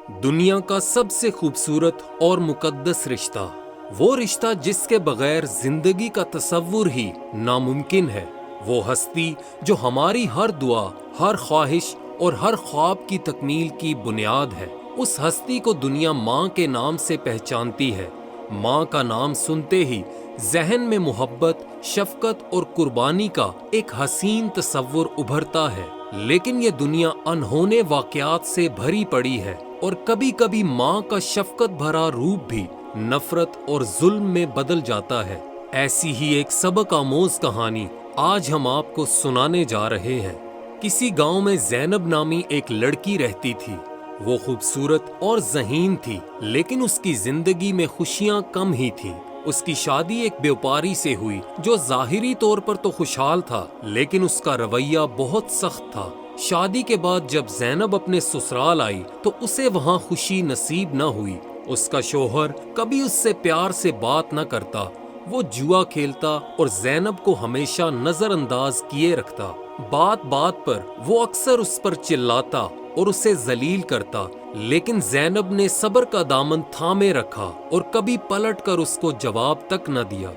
دنیا کا سب سے خوبصورت اور مقدس رشتہ، وہ رشتہ جس کے بغیر زندگی کا تصور ہی ناممکن ہے، وہ ہستی جو ہماری ہر دعا، ہر خواہش اور ہر خواب کی تکمیل کی بنیاد ہے۔ اس ہستی کو دنیا ماں کے نام سے پہچانتی ہے۔ ماں کا نام سنتے ہی ذہن میں محبت، شفقت اور قربانی کا ایک حسین تصور ابھرتا ہے، لیکن یہ دنیا انہونے واقعات سے بھری پڑی ہے، اور کبھی کبھی ماں کا شفقت بھرا روپ بھی نفرت اور ظلم میں بدل جاتا ہے۔ ایسی ہی ایک سبق آموز کہانی آج ہم آپ کو سنانے جا رہے ہیں۔ کسی گاؤں میں زینب نامی ایک لڑکی رہتی تھی۔ وہ خوبصورت اور ذہین تھی، لیکن اس کی زندگی میں خوشیاں کم ہی تھیں۔ اس کی شادی ایک بیوپاری سے ہوئی جو ظاہری طور پر تو خوشحال تھا، لیکن اس کا رویہ بہت سخت تھا۔ شادی کے بعد جب زینب اپنے سسرال آئی تو اسے وہاں خوشی نصیب نہ ہوئی۔ اس کا شوہر کبھی اس سے پیار سے بات نہ کرتا، وہ جوا کھیلتا اور زینب کو ہمیشہ نظر انداز کیے رکھتا۔ بات بات پر وہ اکثر اس پر چلاتا اور اسے ذلیل کرتا، لیکن زینب نے صبر کا دامن تھامے رکھا اور کبھی پلٹ کر اس کو جواب تک نہ دیا۔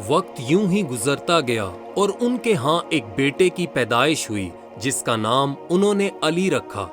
وقت یوں ہی گزرتا گیا اور ان کے ہاں ایک بیٹے کی پیدائش ہوئی جس کا نام انہوں نے علی رکھا۔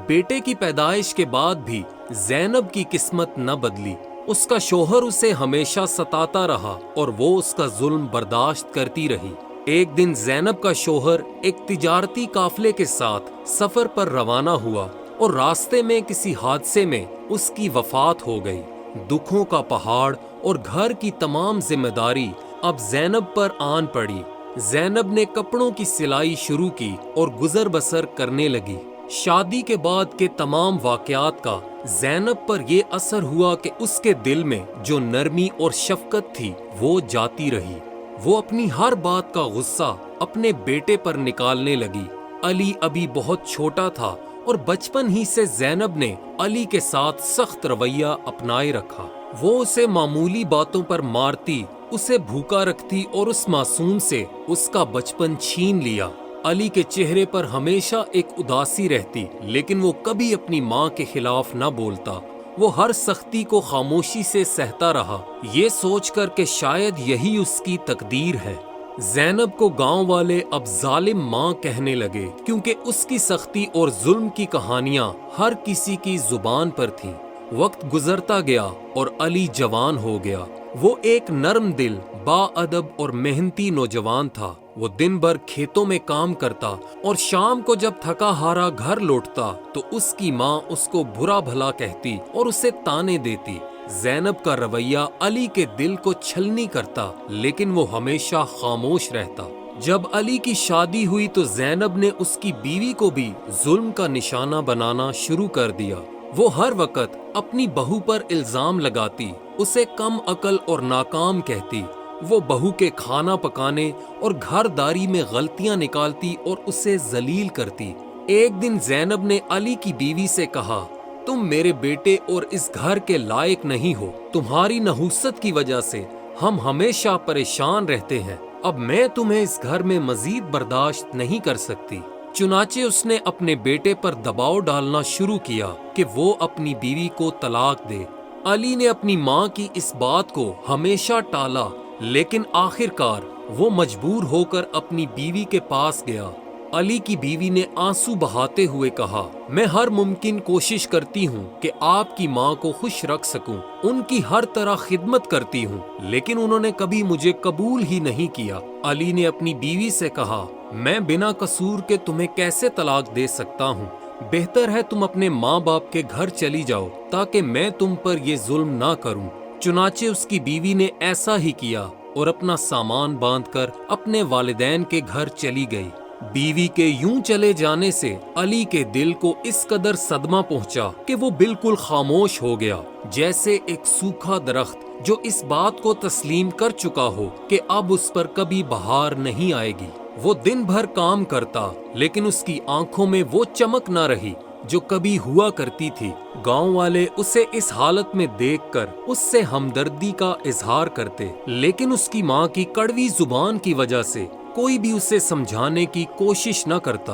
بیٹے کی پیدائش کے بعد بھی زینب کی قسمت نہ بدلی۔ اس کا شوہر اسے ہمیشہ ستاتا رہا اور وہ اس کا ظلم برداشت کرتی رہی۔ ایک دن زینب کا شوہر ایک تجارتی قافلے کے ساتھ سفر پر روانہ ہوا اور راستے میں کسی حادثے میں اس کی وفات ہو گئی۔ دکھوں کا پہاڑ اور گھر کی تمام ذمہ داری اب زینب پر آن پڑی۔ زینب نے کپڑوں کی سلائی شروع کی اور گزر بسر کرنے لگی۔ شادی کے بعد کے تمام واقعات کا زینب پر یہ اثر ہوا کہ اس کے دل میں جو نرمی اور شفقت تھی وہ جاتی رہی۔ وہ اپنی ہر بات کا غصہ اپنے بیٹے پر نکالنے لگی۔ علی ابھی بہت چھوٹا تھا اور بچپن ہی سے زینب نے علی کے ساتھ سخت رویہ اپنائے رکھا۔ وہ اسے معمولی باتوں پر مارتی، اسے بھوکا رکھتی اور اس معصوم سے اس کا بچپن چھین لیا۔ علی کے چہرے پر ہمیشہ ایک اداسی رہتی، لیکن وہ کبھی اپنی ماں کے خلاف نہ بولتا۔ وہ ہر سختی کو خاموشی سے سہتا رہا، یہ سوچ کر کہ شاید یہی اس کی تقدیر ہے۔ زینب کو گاؤں والے اب ظالم ماں کہنے لگے، کیونکہ اس کی سختی اور ظلم کی کہانیاں ہر کسی کی زبان پر تھیں۔ وقت گزرتا گیا اور علی جوان ہو گیا۔ وہ ایک نرم دل، با ادب اور محنتی نوجوان تھا۔ وہ دن بھر کھیتوں میں کام کرتا اور شام کو جب تھکا ہارا گھر لوٹتا تو اس کی ماں اس کو برا بھلا کہتی اور اسے تانے دیتی۔ زینب کا رویہ علی کے دل کو چھلنی کرتا، لیکن وہ ہمیشہ خاموش رہتا۔ جب علی کی شادی ہوئی تو زینب نے اس کی بیوی کو بھی ظلم کا نشانہ بنانا شروع کر دیا۔ وہ ہر وقت اپنی بہو پر الزام لگاتی، اسے کم عقل اور ناکام کہتی۔ وہ بہو کے کھانا پکانے اور گھر داری میں غلطیاں نکالتی اور اسے ذلیل کرتی۔ ایک دن زینب نے علی کی بیوی سے کہا، تم میرے بیٹے اور اس گھر کے لائق نہیں ہو۔ تمہاری نحوست کی وجہ سے ہم ہمیشہ پریشان رہتے ہیں۔ اب میں تمہیں اس گھر میں مزید برداشت نہیں کر سکتی۔ چنانچہ اس نے اپنے بیٹے پر دباؤ ڈالنا شروع کیا کہ وہ اپنی بیوی کو طلاق دے۔ علی نے اپنی ماں کی اس بات کو ہمیشہ ٹالا، لیکن آخرکار وہ مجبور ہو کر اپنی بیوی کے پاس گیا۔ علی کی بیوی نے آنسو بہاتے ہوئے کہا، میں ہر ممکن کوشش کرتی ہوں کہ آپ کی ماں کو خوش رکھ سکوں، ان کی ہر طرح خدمت کرتی ہوں، لیکن انہوں نے کبھی مجھے قبول ہی نہیں کیا۔ علی نے اپنی بیوی سے کہا، میں بنا قصور کے تمہیں کیسے طلاق دے سکتا ہوں؟ بہتر ہے تم اپنے ماں باپ کے گھر چلی جاؤ تاکہ میں تم پر یہ ظلم نہ کروں۔ چنانچہ اس کی بیوی نے ایسا ہی کیا اور اپنا سامان باندھ کر اپنے والدین کے گھر چلی گئی۔ بیوی کے یوں چلے جانے سے علی کے دل کو اس قدر صدمہ پہنچا کہ وہ بالکل خاموش ہو گیا، جیسے ایک سوکھا درخت جو اس بات کو تسلیم کر چکا ہو کہ اب اس پر کبھی بہار نہیں آئے گی۔ وہ دن بھر کام کرتا، لیکن اس کی آنکھوں میں وہ چمک نہ رہی جو کبھی ہوا کرتی تھی۔ گاؤں والے اسے اس حالت میں دیکھ کر اس سے ہمدردی کا اظہار کرتے، لیکن اس کی ماں کی کڑوی زبان کی وجہ سے کوئی بھی اسے سمجھانے کی کوشش نہ کرتا۔